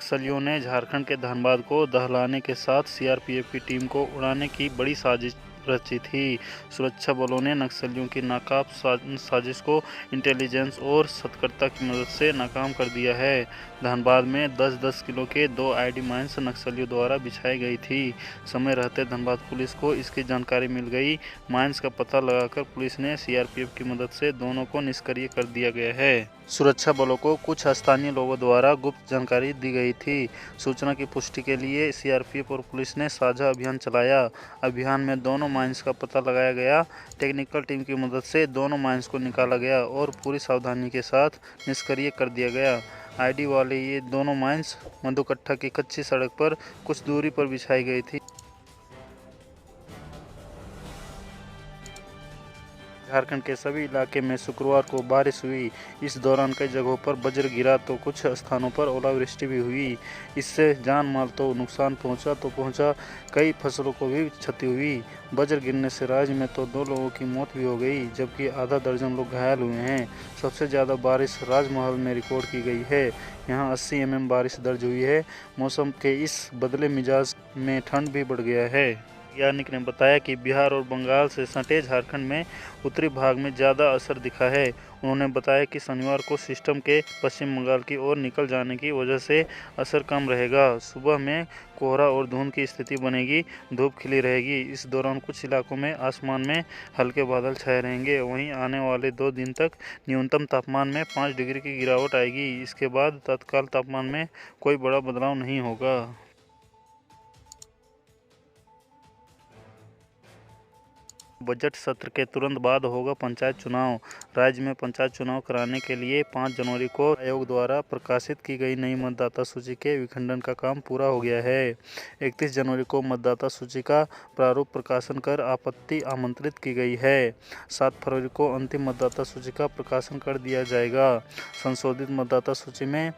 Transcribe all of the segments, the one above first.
नक्सलियों ने झारखंड के धनबाद को दहलाने के साथ सीआरपीएफ की टीम को उड़ाने की बड़ी साजिश रची थी। सुरक्षा बलों ने नक्सलियों की नाकाब साजिश को इंटेलिजेंस और सतर्कता की मदद से नाकाम कर दिया है। धनबाद में 10-10 किलो के 2 आईडी माइंस नक्सलियों द्वारा बिछाई गई थी। समय रहते धनबाद पुलिस को इसकी जानकारी मिल गई। माइंस का पता लगाकर पुलिस ने सीआरपीएफ की मदद से दोनों को निष्क्रिय कर दिया गया है। सुरक्षा बलों को कुछ स्थानीय लोगों द्वारा गुप्त जानकारी दी गई थी। सूचना की पुष्टि के लिए सीआरपीएफ और पुलिस ने साझा अभियान चलाया। अभियान में दोनों माइंस का पता लगाया गया। टेक्निकल टीम की मदद से दोनों माइंस को निकाला गया और पूरी सावधानी के साथ निष्क्रिय कर दिया गया। आईडी वाले ये दोनों माइंस मधुकट्टा की कच्ची सड़क पर कुछ दूरी पर बिछाई गई थी। झारखंड के सभी इलाके में शुक्रवार को बारिश हुई। इस दौरान कई जगहों पर वज्र गिरा तो कुछ स्थानों पर ओलावृष्टि भी हुई। इससे जान माल तो नुकसान पहुंचा, कई फसलों को भी क्षति हुई। वज्र गिरने से राज्य में तो 2 लोगों की मौत भी हो गई, जबकि आधा दर्जन लोग घायल हुए हैं। सबसे ज़्यादा बारिश राजमहल में रिकॉर्ड की गई है। यहाँ 80 mm बारिश दर्ज हुई है। मौसम के इस बदले मिजाज में ठंड भी बढ़ गया है। वैज्ञानिक ने बताया कि बिहार और बंगाल से सटे झारखंड में उत्तरी भाग में ज़्यादा असर दिखा है। उन्होंने बताया कि शनिवार को सिस्टम के पश्चिम बंगाल की ओर निकल जाने की वजह से असर कम रहेगा। सुबह में कोहरा और धुंध की स्थिति बनेगी, धूप खिली रहेगी। इस दौरान कुछ इलाकों में आसमान में हल्के बादल छाए रहेंगे। वहीं आने वाले 2 दिन तक न्यूनतम तापमान में 5 डिग्री की गिरावट आएगी। इसके बाद तत्काल तापमान में कोई बड़ा बदलाव नहीं होगा। बजट सत्र के तुरंत बाद होगा पंचायत चुनाव। राज्य में पंचायत चुनाव कराने के लिए 5 जनवरी को आयोग द्वारा प्रकाशित की गई नई मतदाता सूची के विखंडन का काम पूरा हो गया है। 31 जनवरी को मतदाता सूची का प्रारूप प्रकाशन कर आपत्ति आमंत्रित की गई है। 7 फरवरी को अंतिम मतदाता सूची का प्रकाशन कर दिया जाएगा। संशोधित मतदाता सूची में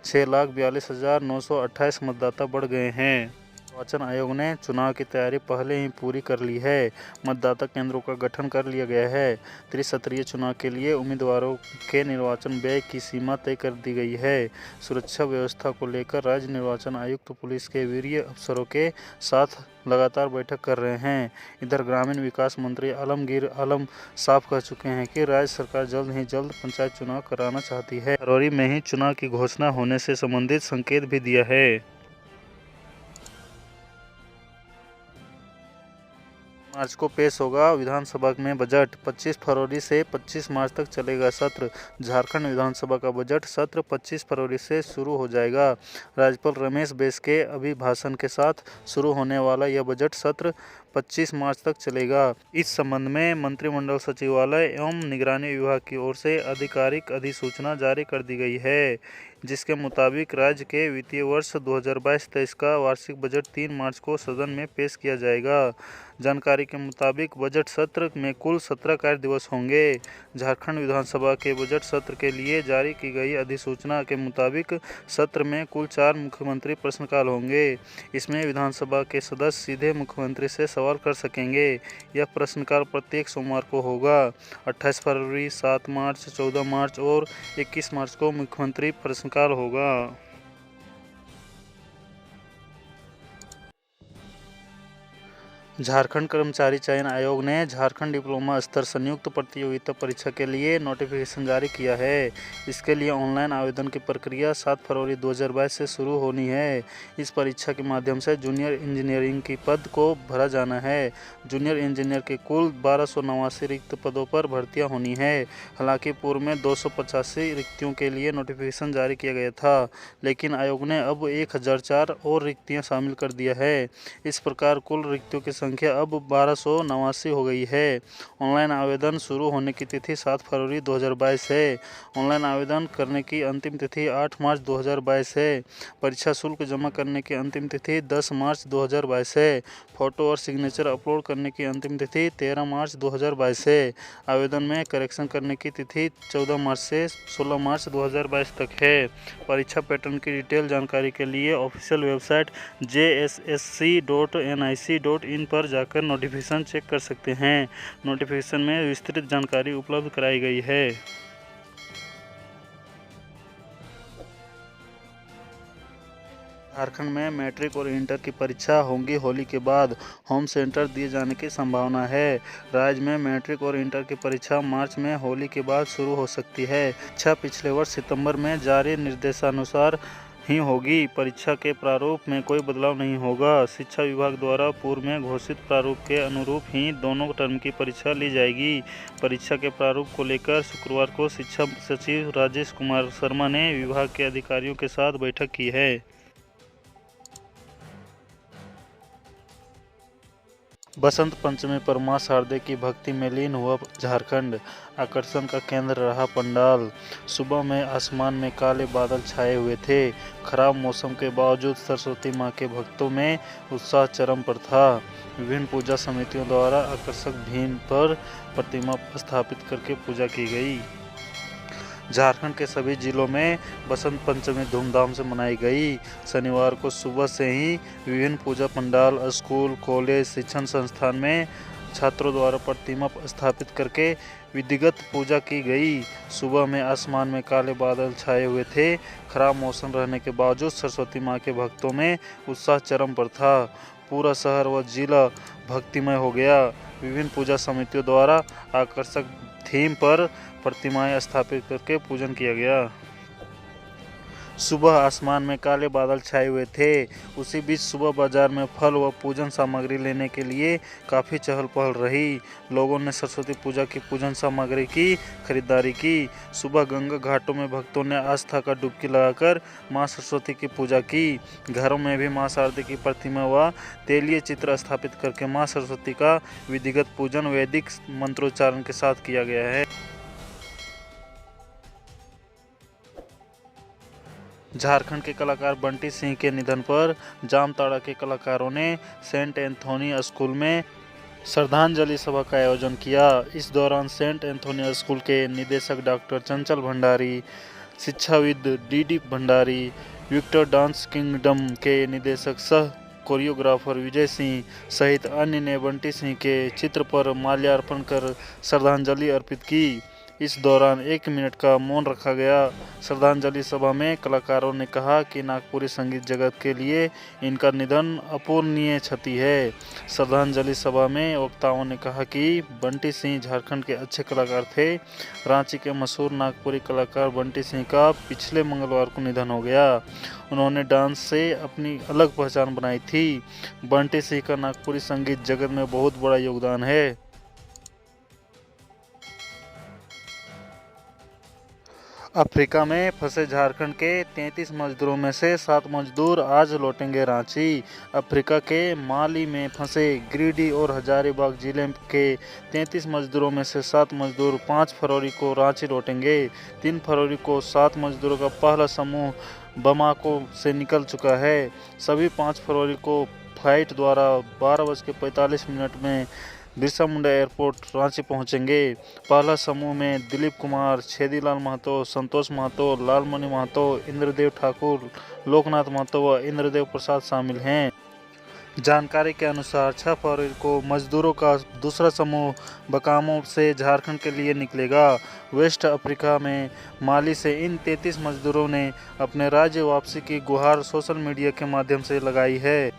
6,42,928 मतदाता बढ़ गए हैं। निर्वाचन आयोग ने चुनाव की तैयारी पहले ही पूरी कर ली है। मतदाता केंद्रों का गठन कर लिया गया है। त्रिस्तरीय चुनाव के लिए उम्मीदवारों के निर्वाचन व्यय की सीमा तय कर दी गई है। सुरक्षा व्यवस्था को लेकर राज्य निर्वाचन आयुक्त पुलिस के वरीय अफसरों के साथ लगातार बैठक कर रहे हैं। इधर ग्रामीण विकास मंत्री आलमगीर आलम साफ कह चुके हैं कि राज्य सरकार जल्द ही जल्द पंचायत चुनाव कराना चाहती है। फरवरी में ही चुनाव की घोषणा होने से संबंधित संकेत भी दिया है। मार्च को पेश होगा विधानसभा में बजट। 25 फरवरी से 25 मार्च तक चलेगा सत्र। झारखंड विधानसभा का बजट सत्र 25 फरवरी से शुरू हो जाएगा। राज्यपाल रमेश बैस के अभिभाषण के साथ शुरू होने वाला यह बजट सत्र 25 मार्च तक चलेगा। इस संबंध में मंत्रिमंडल सचिवालय एवं निगरानी विभाग की ओर से आधिकारिक अधिसूचना जारी कर दी गई है, जिसके मुताबिक राज्य के वित्तीय वर्ष 2022-23 का वार्षिक बजट 3 मार्च को सदन में पेश किया जाएगा। जानकारी के मुताबिक बजट सत्र में कुल 17 कार्य दिवस होंगे। झारखंड विधानसभा के बजट सत्र के लिए जारी की गई अधिसूचना के मुताबिक सत्र में कुल 4 मुख्यमंत्री प्रश्नकाल होंगे। इसमें विधानसभा के सदस्य सीधे मुख्यमंत्री से सवाल कर सकेंगे। यह प्रश्नकाल प्रत्येक सोमवार को होगा। 28 फरवरी, 7 मार्च, 14 मार्च और 21 मार्च को मुख्यमंत्री प्रश्नकाल होगा। झारखंड कर्मचारी चयन आयोग ने झारखंड डिप्लोमा स्तर संयुक्त प्रतियोगिता परीक्षा के लिए नोटिफिकेशन जारी किया है। इसके लिए ऑनलाइन आवेदन की प्रक्रिया 7 फरवरी 2022 से शुरू होनी है। इस परीक्षा के माध्यम से जूनियर इंजीनियरिंग की पद को भरा जाना है। जूनियर इंजीनियर के कुल 1289 रिक्त पदों पर भर्तियां होनी है। हालांकि पूर्व में 285 रिक्तियों के लिए नोटिफिकेशन जारी किया गया था, लेकिन आयोग ने अब 1004 और रिक्तियाँ शामिल कर दिया है। इस प्रकार कुल रिक्तियों की संख्या अब 1289 हो गई है। ऑनलाइन आवेदन शुरू होने की तिथि 7 फरवरी 2022 है। ऑनलाइन आवेदन करने की अंतिम तिथि 8 मार्च 2022 है। परीक्षा शुल्क जमा करने की अंतिम तिथि 10 मार्च 2022 है। फोटो और सिग्नेचर अपलोड करने की अंतिम तिथि 13 मार्च 2022 है। आवेदन में करेक्शन करने की तिथि 14 मार्च से 16 मार्च 2022 तक है। परीक्षा पैटर्न की डिटेल जानकारी के लिए ऑफिशियल वेबसाइट jssc.nic.in पर जाकर नोटिफिकेशन चेक कर सकते हैं। नोटिफिकेशन में विस्तृत जानकारी उपलब्ध कराई गई है। झारखंड में मैट्रिक और इंटर की परीक्षा होंगी होली के बाद। होम सेंटर दिए जाने की संभावना है। राज्य में मैट्रिक और इंटर की परीक्षा मार्च में होली के बाद शुरू हो सकती है। परीक्षा पिछले वर्ष सितंबर में जारी निर्देशानुसार ही होगी। परीक्षा के प्रारूप में कोई बदलाव नहीं होगा। शिक्षा विभाग द्वारा पूर्व में घोषित प्रारूप के अनुरूप ही दोनों टर्म की परीक्षा ली जाएगी। परीक्षा के प्रारूप को लेकर शुक्रवार को शिक्षा सचिव राजेश कुमार शर्मा ने विभाग के अधिकारियों के साथ बैठक की है। बसंत पंचमी पर मां शारदे की भक्ति में लीन हुआ झारखंड। आकर्षण का केंद्र रहा पंडाल। सुबह में आसमान में काले बादल छाए हुए थे। खराब मौसम के बावजूद सरस्वती मां के भक्तों में उत्साह चरम पर था। विभिन्न पूजा समितियों द्वारा आकर्षक भीम पर प्रतिमा स्थापित करके पूजा की गई। झारखंड के सभी जिलों में बसंत पंचमी धूमधाम से मनाई गई। शनिवार को सुबह से ही विभिन्न पूजा पंडाल, स्कूल, कॉलेज, शिक्षण संस्थान में छात्रों द्वारा प्रतिमा स्थापित करके विधिवत पूजा की गई। सुबह में आसमान में काले बादल छाए हुए थे। खराब मौसम रहने के बावजूद सरस्वती मां के भक्तों में उत्साह चरम पर था। पूरा शहर व जिला भक्तिमय हो गया। विभिन्न पूजा समितियों द्वारा आकर्षक थीम पर प्रतिमाएं स्थापित करके पूजन किया गया। सुबह आसमान में काले बादल छाए हुए थे। उसी बीच सुबह बाजार में फल व पूजन सामग्री लेने के लिए काफ़ी चहल पहल रही। लोगों ने सरस्वती पूजा की पूजन सामग्री की खरीदारी की। सुबह गंगा घाटों में भक्तों ने आस्था का डुबकी लगाकर मां सरस्वती की पूजा की। घरों में भी मां शारदे की प्रतिमा व तेलीय चित्र स्थापित करके मां सरस्वती का विधिवत पूजन वैदिक मंत्रोच्चारण के साथ किया गया है। झारखंड के कलाकार बंटी सिंह के निधन पर जामताड़ा के कलाकारों ने सेंट एंथोनी स्कूल में श्रद्धांजलि सभा का आयोजन किया। इस दौरान सेंट एंथोनी स्कूल के निदेशक डॉक्टर चंचल भंडारी, शिक्षाविद D Bhandari, Victor dance kingdom के निदेशक सह कोरियोग्राफर विजय सिंह सहित अन्य ने बंटी सिंह के चित्र पर माल्यार्पण कर श्रद्धांजलि अर्पित की। इस दौरान 1 मिनट का मौन रखा गया। श्रद्धांजलि सभा में कलाकारों ने कहा कि नागपुरी संगीत जगत के लिए इनका निधन अपूरणीय क्षति है। श्रद्धांजलि सभा में वक्ताओं ने कहा कि बंटी सिंह झारखंड के अच्छे कलाकार थे। रांची के मशहूर नागपुरी कलाकार बंटी सिंह का पिछले मंगलवार को निधन हो गया। उन्होंने डांस से अपनी अलग पहचान बनाई थी। बंटी सिंह का नागपुरी संगीत जगत में बहुत बड़ा योगदान है। अफ्रीका में फंसे झारखंड के 33 मजदूरों में से 7 मजदूर आज लौटेंगे रांची। अफ्रीका के माली में फंसे गिरिडीह और हजारीबाग जिले के 33 मजदूरों में से 7 मजदूर 5 फरवरी को रांची लौटेंगे। 3 फरवरी को 7 मजदूरों का पहला समूह बमाको से निकल चुका है। सभी 5 फरवरी को फ्लाइट द्वारा 12:45 में बिरसा मुंडा एयरपोर्ट रांची पहुंचेंगे। पहला समूह में दिलीप कुमार, छेदीलाल महतो, संतोष महतो, लालमणि महतो, इंद्रदेव ठाकुर, लोकनाथ महतो व इंद्रदेव प्रसाद शामिल हैं। जानकारी के अनुसार 6 फरवरी को मजदूरों का दूसरा समूह बकामो से झारखंड के लिए निकलेगा। वेस्ट अफ्रीका में माली से इन 33 मजदूरों ने अपने राज्य वापसी की गुहार सोशल मीडिया के माध्यम से लगाई है।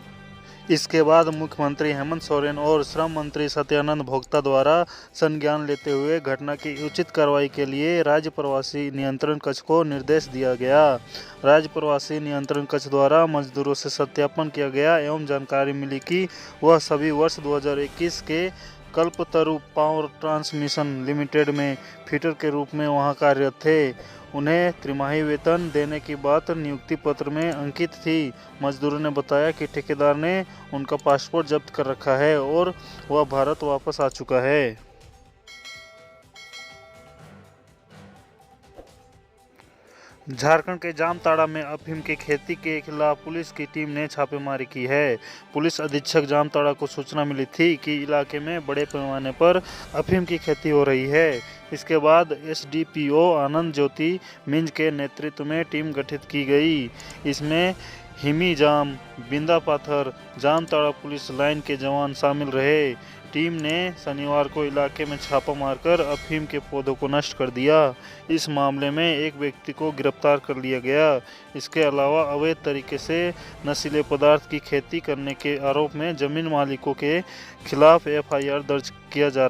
इसके बाद मुख्यमंत्री हेमंत सोरेन और श्रम मंत्री सत्यानंद भोक्ता द्वारा संज्ञान लेते हुए घटना की उचित कार्रवाई के लिए राज्य प्रवासी नियंत्रण कक्ष को निर्देश दिया गया। राज्य प्रवासी नियंत्रण कक्ष द्वारा मजदूरों से सत्यापन किया गया एवं जानकारी मिली कि वह सभी वर्ष 2021 के कल्पतरु पावर ट्रांसमिशन लिमिटेड में फिटर के रूप में वहां कार्यरत थे। उन्हें त्रिमाही वेतन देने की बात नियुक्ति पत्र में अंकित थी। मजदूरों ने बताया कि ठेकेदार ने उनका पासपोर्ट जब्त कर रखा है और वह भारत वापस आ चुका है। झारखंड के जामताड़ा में अफीम की खेती के खिलाफ पुलिस की टीम ने छापेमारी की है। पुलिस अधीक्षक जामताड़ा को सूचना मिली थी कि इलाके में बड़े पैमाने पर अफीम की खेती हो रही है। इसके बाद एसडीपीओ आनंद ज्योति मिंज के नेतृत्व में टीम गठित की गई। इसमें हिमी जाम, बिंदा पाथर, जामताड़ा पुलिस लाइन के जवान शामिल रहे। टीम ने शनिवार को इलाके में छापा मारकर अफीम के पौधों को नष्ट कर दिया। इस मामले में एक व्यक्ति को गिरफ्तार कर लिया गया। इसके अलावा अवैध तरीके से नशीले पदार्थ की खेती करने के आरोप में जमीन मालिकों के खिलाफ FIR दर्ज किया जा